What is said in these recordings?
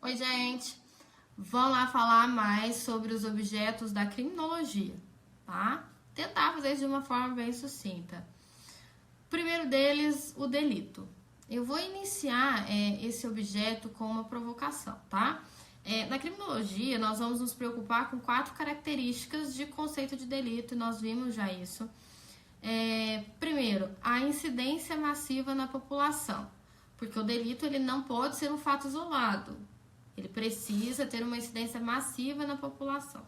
Oi, gente! Vamos lá falar mais sobre os objetos da criminologia, tá? Tentar fazer isso de uma forma bem sucinta. Primeiro deles, o delito. Eu vou iniciar esse objeto com uma provocação, tá? Na criminologia, nós vamos nos preocupar com 4 características de conceito de delito, e nós vimos já isso. Primeiro, a incidência massiva na população, porque o delito ele não pode ser um fato isolado, ele precisa ter uma incidência massiva na população.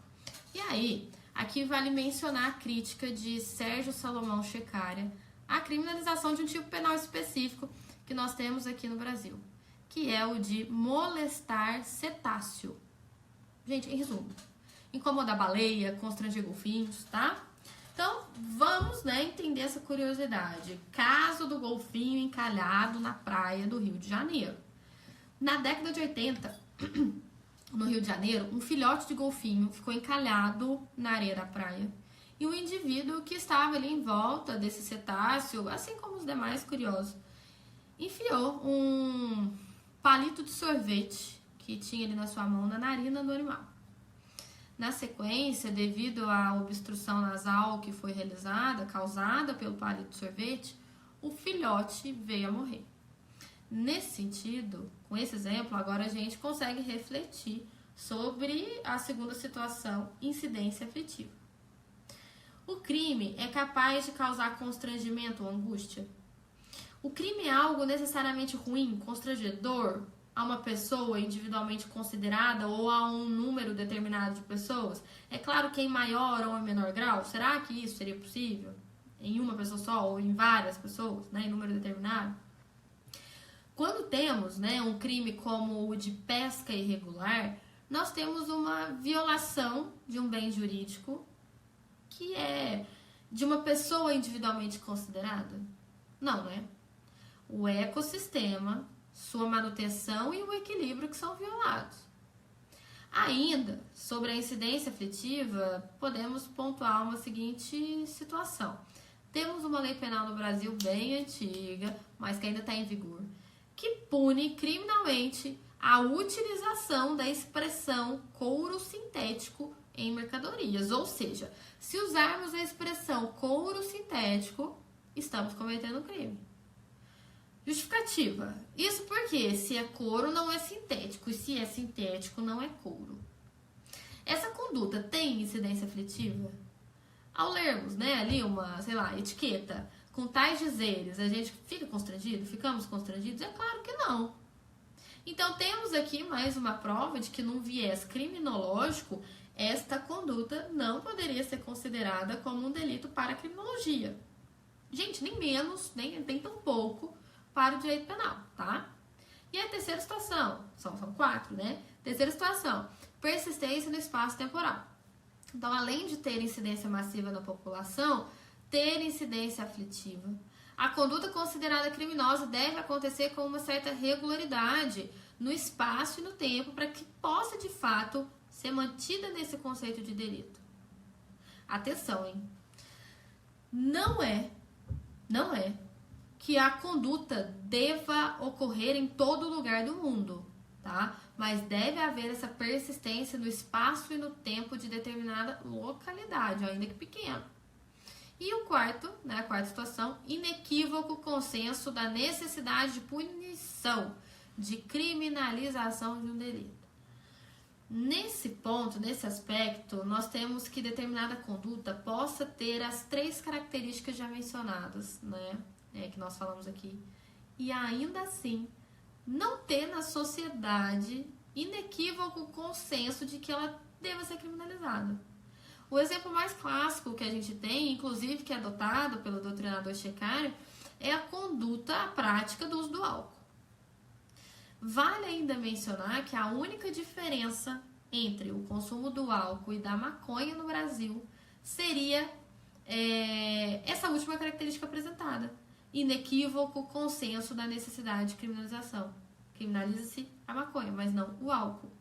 E aí, aqui vale mencionar a crítica de Sérgio Salomão Shecaria à criminalização de um tipo penal específico que nós temos aqui no Brasil, que é o de molestar cetáceo. Gente, em resumo, incomodar baleia, constranger golfinhos, tá? Então, vamos entender essa curiosidade. Caso do golfinho encalhado na praia do Rio de Janeiro. Na década de 80, no Rio de Janeiro, um filhote de golfinho ficou encalhado na areia da praia. E o indivíduo que estava ali em volta desse cetáceo, assim como os demais curiosos, enfiou um palito de sorvete que tinha ali na sua mão na narina do animal. Na sequência, devido à obstrução nasal que foi realizada, causada pelo palito de sorvete, o filhote veio a morrer. Nesse sentido, com esse exemplo, agora a gente consegue refletir sobre a segunda situação, incidência afetiva. O crime é capaz de causar constrangimento ou angústia? O crime é algo necessariamente ruim, constrangedor a uma pessoa individualmente considerada ou a um número determinado de pessoas? É claro que em maior ou em menor grau. Será que isso seria possível? Em uma pessoa só ou em várias pessoas, em número determinado? Quando temos um crime como o de pesca irregular, nós temos uma violação de um bem jurídico que é de uma pessoa individualmente considerada? Não, né? O ecossistema, sua manutenção e o equilíbrio que são violados. Ainda, sobre a incidência afetiva, podemos pontuar uma seguinte situação. Temos uma lei penal no Brasil bem antiga, mas que ainda está em vigor, que pune criminalmente a utilização da expressão couro sintético em mercadorias. Ou seja, se usarmos a expressão couro sintético, estamos cometendo crime. Justificativa. Isso porque se é couro, não é sintético. E se é sintético, não é couro. Essa conduta tem incidência afetiva? Ao lermos, ali uma, etiqueta com tais dizeres, a gente fica constrangido? Ficamos constrangidos? É claro que não. Então, temos aqui mais uma prova de que num viés criminológico, esta conduta não poderia ser considerada como um delito para a criminologia. Gente, nem menos, nem tão pouco para o direito penal, tá? E a terceira situação, são 4, Terceira situação, persistência no espaço temporal. Então, além de ter incidência massiva na população, ter incidência aflitiva. A conduta considerada criminosa deve acontecer com uma certa regularidade no espaço e no tempo para que possa, de fato, ser mantida nesse conceito de delito. Atenção, hein? Não é que a conduta deva ocorrer em todo lugar do mundo, tá? Mas deve haver essa persistência no espaço e no tempo de determinada localidade, ainda que pequeno. E o quarto, a quarta situação, inequívoco consenso da necessidade de punição, de criminalização de um delito. Nesse ponto, nesse aspecto, nós temos que determinada conduta possa ter as 3 características já mencionadas, que nós falamos aqui, e ainda assim não ter na sociedade inequívoco consenso de que ela deva ser criminalizada. O exemplo mais clássico que a gente tem, inclusive que é adotado pelo doutrinador Shecaria, é a conduta, a prática do uso do álcool. Vale ainda mencionar que a única diferença entre o consumo do álcool e da maconha no Brasil seria essa última característica apresentada. Inequívoco consenso da necessidade de criminalização. Criminaliza-se a maconha, mas não o álcool.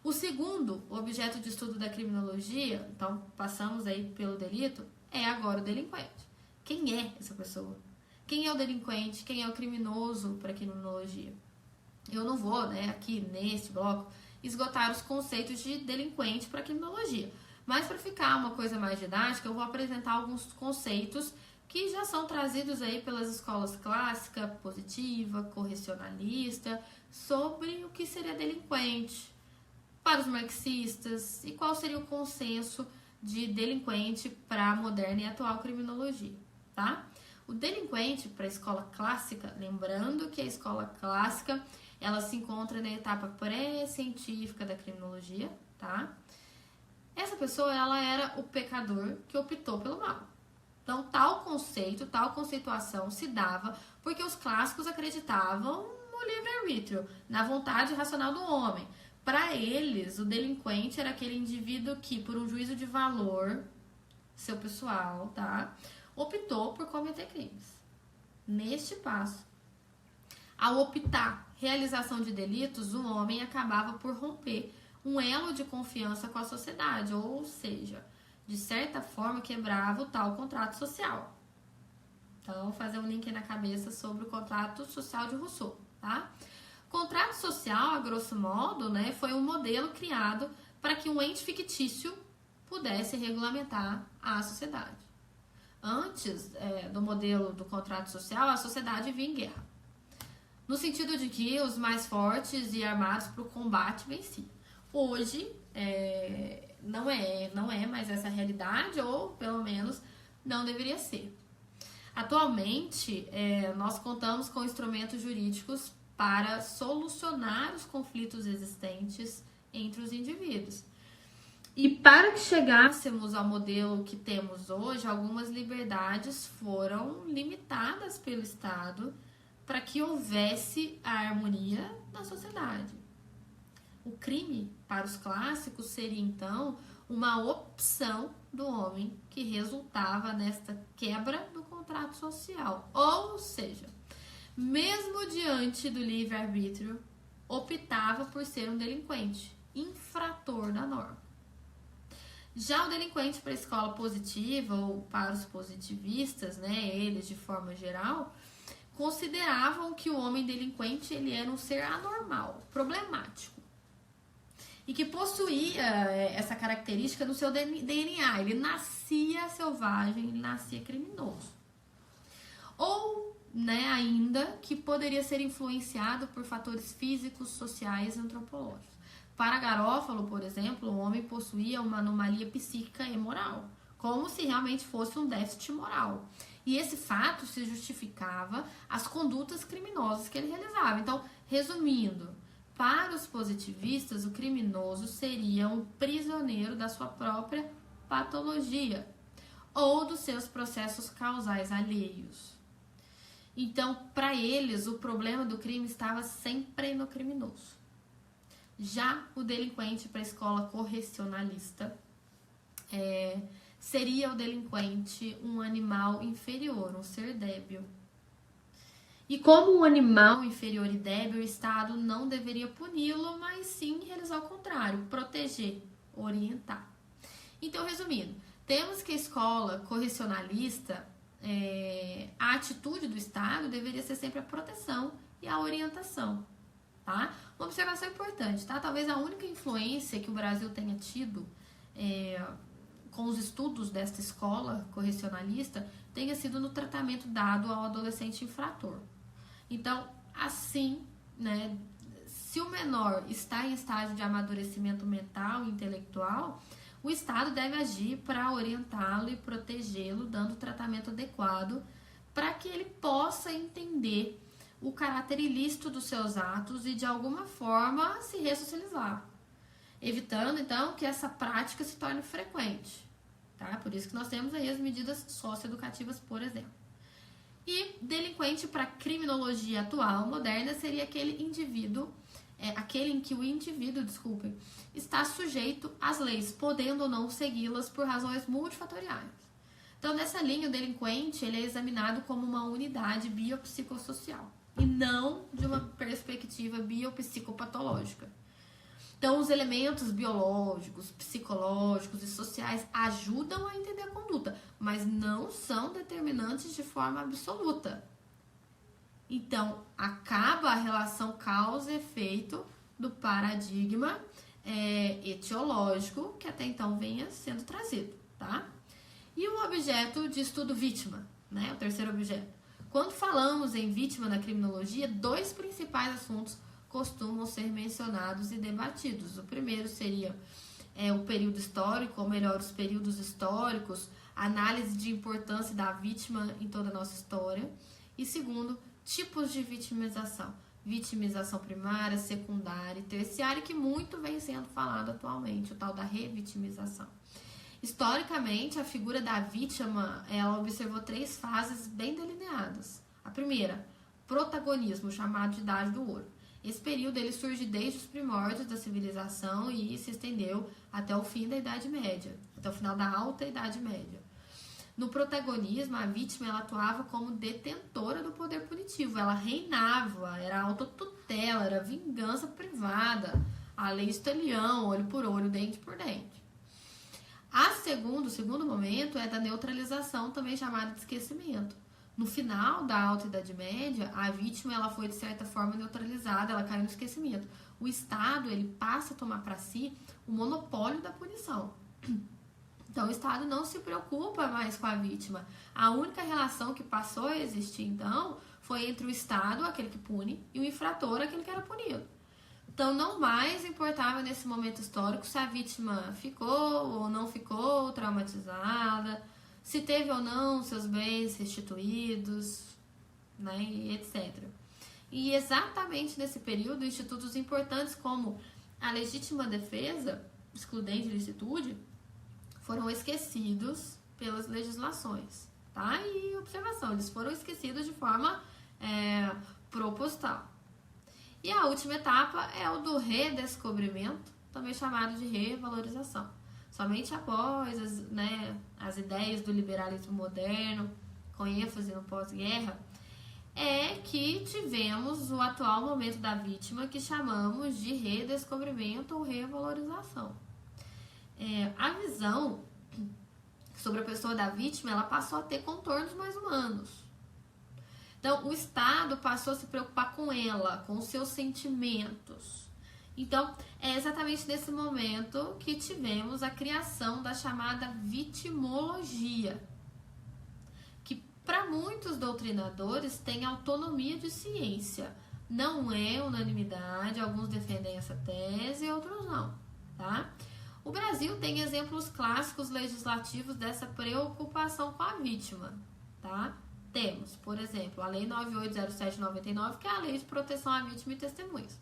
O segundo objeto de estudo da criminologia, então passamos aí pelo delito, é agora o delinquente. Quem é essa pessoa? Quem é o delinquente? Quem é o criminoso para a criminologia? eu não vou, né, aqui nesse bloco, esgotar os conceitos de delinquente para criminologia. Mas para ficar uma coisa mais didática, eu vou apresentar alguns conceitos que já são trazidos aí pelas escolas clássica, positiva, correcionalista, sobre o que seria delinquente para os marxistas e qual seria o consenso de delinquente para a moderna e atual criminologia, tá? O delinquente para a escola clássica, lembrando que a escola clássica ela se encontra na etapa pré-científica da criminologia, tá? Essa pessoa, ela era o pecador que optou pelo mal. Então, tal conceito, tal conceituação se dava porque os clássicos acreditavam no livre-arbítrio, na vontade racional do homem. Para eles, o delinquente era aquele indivíduo que, por um juízo de valor, seu pessoal, tá? Optou por cometer crimes. Neste passo, ao optar realização de delitos, o homem acabava por romper um elo de confiança com a sociedade, ou seja, de certa forma quebrava o tal contrato social. Então, vou fazer um link aí na cabeça sobre o contrato social de Rousseau, tá? Contrato social, a grosso modo, né, foi um modelo criado para que um ente fictício pudesse regulamentar a sociedade. Antes do modelo do contrato social, a sociedade vivia em guerra, no sentido de que os mais fortes e armados para o combate venciam. Hoje, não é mais essa realidade, ou pelo menos não deveria ser. Atualmente, nós contamos com instrumentos jurídicos para solucionar os conflitos existentes entre os indivíduos. E para que chegássemos ao modelo que temos hoje, algumas liberdades foram limitadas pelo Estado para que houvesse a harmonia na sociedade. O crime, para os clássicos, seria então uma opção do homem que resultava nesta quebra do contrato social. Ou seja, mesmo diante do livre-arbítrio, optava por ser um delinquente, infrator da norma. Já o delinquente para a escola positiva, ou para os positivistas, né, eles de forma geral, consideravam que o homem delinquente ele era um ser anormal, problemático, e que possuía essa característica no seu DNA. Ele nascia selvagem, ele nascia criminoso. Ou, né, ainda que poderia ser influenciado por fatores físicos, sociais e antropológicos. Para Garófalo, por exemplo, o homem possuía uma anomalia psíquica e moral, como se realmente fosse um déficit moral. E esse fato se justificava as condutas criminosas que ele realizava. Então, resumindo, para os positivistas, o criminoso seria um prisioneiro da sua própria patologia ou dos seus processos causais alheios. Então, para eles, o problema do crime estava sempre no criminoso. Já o delinquente para a escola correcionalista seria o delinquente um animal inferior, um ser débil. E como um animal inferior e débil, o Estado não deveria puni-lo, mas sim realizar o contrário, proteger, orientar. Então, resumindo, temos que a escola correcionalista, a atitude do Estado deveria ser sempre a proteção e a orientação, tá? Uma observação importante, tá? Talvez a única influência que o Brasil tenha tido com os estudos desta escola correcionalista tenha sido no tratamento dado ao adolescente infrator. Então, assim, né, se o menor está em estágio de amadurecimento mental e intelectual, o Estado deve agir para orientá-lo e protegê-lo, dando o tratamento adequado para que ele possa entender o caráter ilícito dos seus atos e, de alguma forma, se ressocializar, evitando, então, que essa prática se torne frequente. Tá? Por isso que nós temos aí as medidas socioeducativas, por exemplo. E delinquente para a criminologia atual, moderna, seria aquele indivíduo, aquele em que o indivíduo, está sujeito às leis, podendo ou não segui-las por razões multifatoriais. Então, nessa linha, o delinquente ele é examinado como uma unidade biopsicossocial e não de uma perspectiva biopsicopatológica. Então, os elementos biológicos, psicológicos e sociais ajudam a entender a conduta, mas não são determinantes de forma absoluta. Então, acaba a relação causa e efeito do paradigma etiológico que até então vinha sendo trazido, tá? E o objeto de estudo vítima, né? O terceiro objeto. Quando falamos em vítima na criminologia, 2 principais assuntos costumam ser mencionados e debatidos. O primeiro seria o período histórico, ou melhor, os períodos históricos, análise de importância da vítima em toda a nossa história. E segundo, tipos de vitimização. Vitimização primária, secundária e terciária, que muito vem sendo falado atualmente, o tal da revitimização. Historicamente, a figura da vítima, ela observou 3 fases bem delineadas. A primeira, protagonismo, chamado de Idade do Ouro. Esse período ele surge desde os primórdios da civilização e se estendeu até o fim da Idade Média, até o final da Alta Idade Média. No protagonismo, a vítima ela atuava como detentora do poder punitivo, ela reinava, era autotutela, era vingança privada, a lei estelião, olho por olho, dente por dente. O segundo momento é da neutralização, também chamada de esquecimento. No final da Alta Idade Média, a vítima ela foi de certa forma neutralizada, ela caiu no esquecimento. O Estado ele passa a tomar para si o monopólio da punição. Então, o Estado não se preocupa mais com a vítima. A única relação que passou a existir, então, foi entre o Estado, aquele que pune, e o infrator, aquele que era punido. Então, não mais importava nesse momento histórico se a vítima ficou ou não ficou traumatizada, se teve ou não seus bens restituídos, né, e etc. E exatamente nesse período, institutos importantes como a legítima defesa, excludente de licitude, foram esquecidos pelas legislações, tá? E observação, eles foram esquecidos de forma proposital. E a última etapa é o do redescobrimento, também chamado de revalorização. Somente após as ideias do liberalismo moderno, com ênfase no pós-guerra, é que tivemos o atual momento da vítima que chamamos de redescobrimento ou revalorização. A visão sobre a pessoa da vítima ela passou a ter contornos mais humanos. Então, o Estado passou a se preocupar com ela, com os seus sentimentos. Então, é exatamente nesse momento que tivemos a criação da chamada vitimologia, que para muitos doutrinadores tem autonomia de ciência. Não é unanimidade, alguns defendem essa tese e outros não, tá? O Brasil tem exemplos clássicos legislativos dessa preocupação com a vítima, tá? Temos, por exemplo, a Lei 9807/99, que é a Lei de Proteção à Vítima e Testemunhas,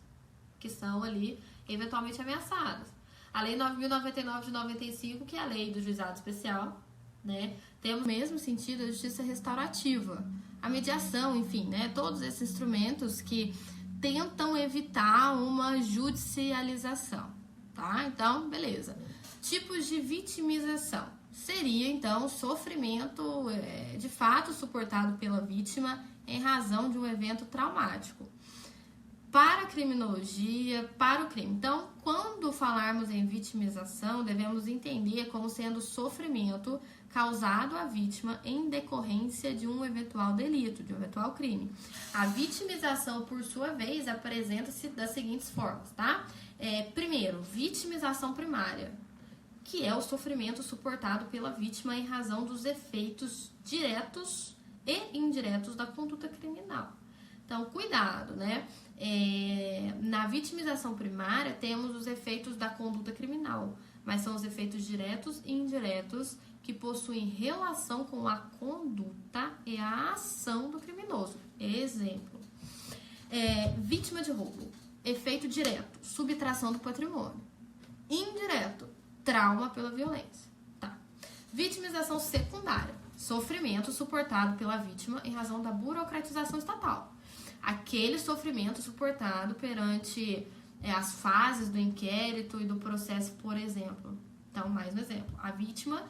que são ali eventualmente ameaçadas. A Lei 9.099/95, que é a Lei do Juizado Especial, né? Temos no mesmo sentido a Justiça Restaurativa, a mediação, enfim, né? Todos esses instrumentos que tentam evitar uma judicialização, tá? Então, beleza. Tipos de vitimização. Seria, então, sofrimento de fato suportado pela vítima em razão de um evento traumático. Para a criminologia, para o crime. Então, quando falarmos em vitimização, devemos entender como sendo sofrimento causado à vítima em decorrência de um eventual delito, de um eventual crime. A vitimização, por sua vez, apresenta-se das seguintes formas, tá? Primeiro, vitimização primária, que é o sofrimento suportado pela vítima em razão dos efeitos diretos e indiretos da conduta criminal. Então, cuidado, né? Na vitimização primária, temos os efeitos da conduta criminal, mas são os efeitos diretos e indiretos que possuem relação com a conduta e a ação do criminoso. Exemplo, vítima de roubo, efeito direto, subtração do patrimônio. Indireto, trauma pela violência. Tá. Vitimização secundária, sofrimento suportado pela vítima em razão da burocratização estatal. Aquele sofrimento suportado perante as fases do inquérito e do processo, por exemplo. Então, mais um exemplo. A vítima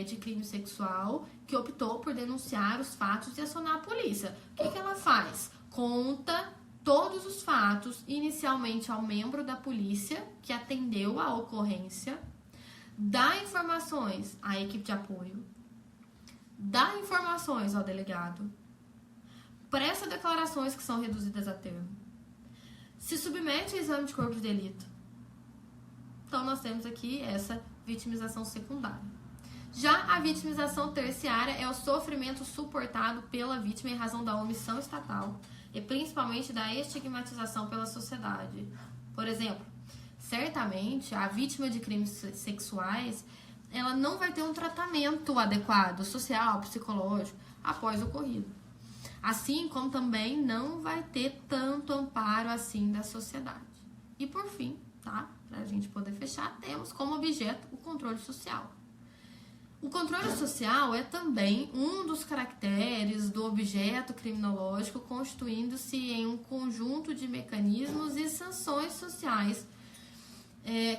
de crime sexual que optou por denunciar os fatos e acionar a polícia. O que ela faz? Conta todos os fatos inicialmente ao membro da polícia que atendeu a ocorrência, dá informações à equipe de apoio, dá informações ao delegado, presta declarações que são reduzidas a termo, se submete a exame de corpo de delito. Então, nós temos aqui essa vitimização secundária. Já a vitimização terciária é o sofrimento suportado pela vítima em razão da omissão estatal e principalmente da estigmatização pela sociedade. Por exemplo, certamente a vítima de crimes sexuais ela não vai ter um tratamento adequado, social, psicológico, após o ocorrido. Assim como também não vai ter tanto amparo assim da sociedade. E por fim, tá? Para a gente poder fechar, temos como objeto o controle social. O controle social é também um dos caracteres do objeto criminológico, constituindo-se em um conjunto de mecanismos e sanções sociais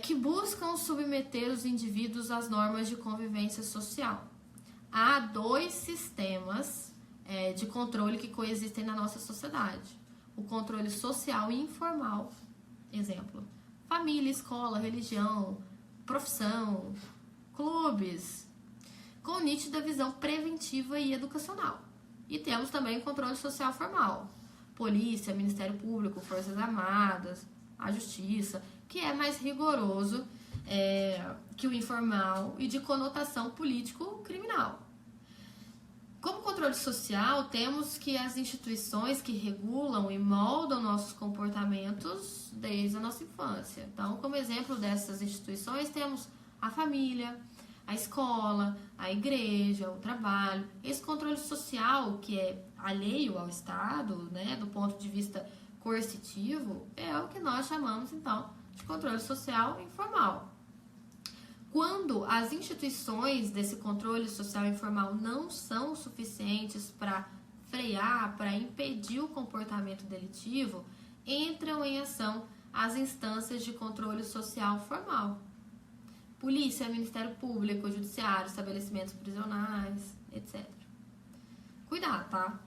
que buscam submeter os indivíduos às normas de convivência social. Há dois sistemas de controle que coexistem na nossa sociedade. O controle social e informal, exemplo, família, escola, religião, profissão, clubes, com nítida visão preventiva e educacional. E temos também o controle social formal, polícia, Ministério Público, Forças Armadas, a Justiça, que é mais rigoroso que o informal e de conotação político-criminal. Como controle social, temos que as instituições que regulam e moldam nossos comportamentos desde a nossa infância. Então, como exemplo dessas instituições, temos a família, a escola, a igreja, o trabalho. Esse controle social, que é alheio ao Estado, né, do ponto de vista coercitivo, é o que nós chamamos, então, de controle social informal. Quando as instituições desse controle social informal não são suficientes para frear, para impedir o comportamento delitivo, entram em ação as instâncias de controle social formal. Polícia, Ministério Público, Judiciário, estabelecimentos prisionais, etc. Cuidado, tá?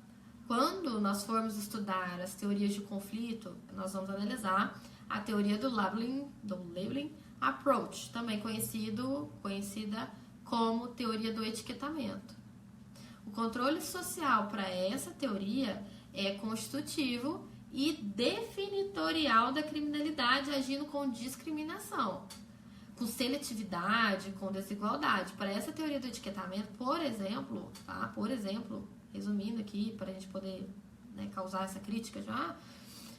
Quando nós formos estudar as teorias de conflito, nós vamos analisar a teoria do labeling approach, também conhecida como teoria do etiquetamento. O controle social para essa teoria é constitutivo e definitorial da criminalidade, agindo com discriminação, com seletividade, com desigualdade. Para essa teoria do etiquetamento, por exemplo, resumindo aqui, para a gente poder causar essa crítica já,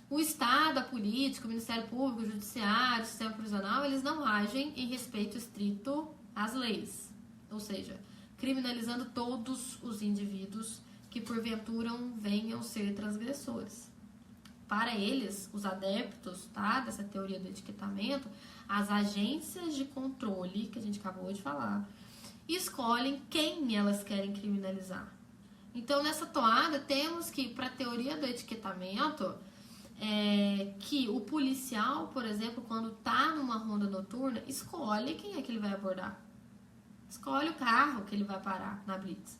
o Estado, a política, o Ministério Público, o Judiciário, o sistema prisional, eles não agem em respeito estrito às leis. Ou seja, criminalizando todos os indivíduos que porventura venham ser transgressores. Para eles, os adeptos dessa teoria do etiquetamento, as agências de controle, que a gente acabou de falar, escolhem quem elas querem criminalizar. Então, nessa toada, temos que, para a teoria do etiquetamento, que o policial, por exemplo, quando está numa ronda noturna, escolhe quem é que ele vai abordar. Escolhe o carro que ele vai parar na blitz.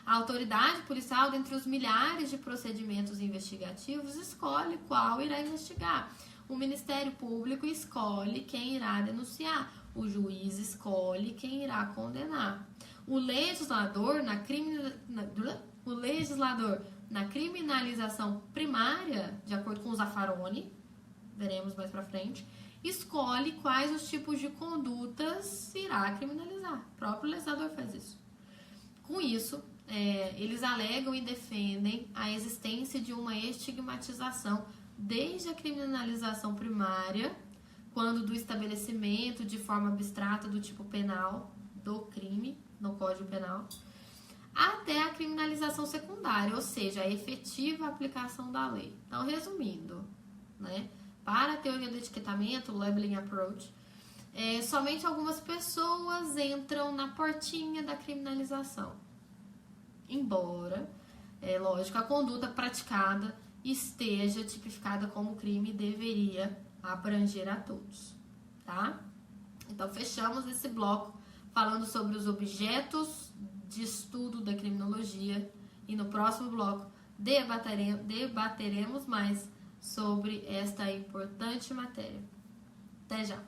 A autoridade policial, dentre os milhares de procedimentos investigativos, escolhe qual irá investigar. O Ministério Público escolhe quem irá denunciar. O juiz escolhe quem irá condenar. O legislador, na criminalização primária, de acordo com o Zaffaroni, veremos mais pra frente, escolhe quais os tipos de condutas irá criminalizar. O próprio legislador faz isso. Com isso, eles alegam e defendem a existência de uma estigmatização desde a criminalização primária, quando do estabelecimento de forma abstrata do tipo penal do crime no Código Penal, até a criminalização secundária, ou seja, a efetiva aplicação da lei. Então, resumindo, para a teoria do etiquetamento, o labeling approach, somente algumas pessoas entram na portinha da criminalização. Embora, lógico, a conduta praticada esteja tipificada como crime e deveria abranger a todos, tá? Então, fechamos esse bloco falando sobre os objetos de estudo da criminologia e no próximo bloco debateremos mais sobre esta importante matéria. Até já!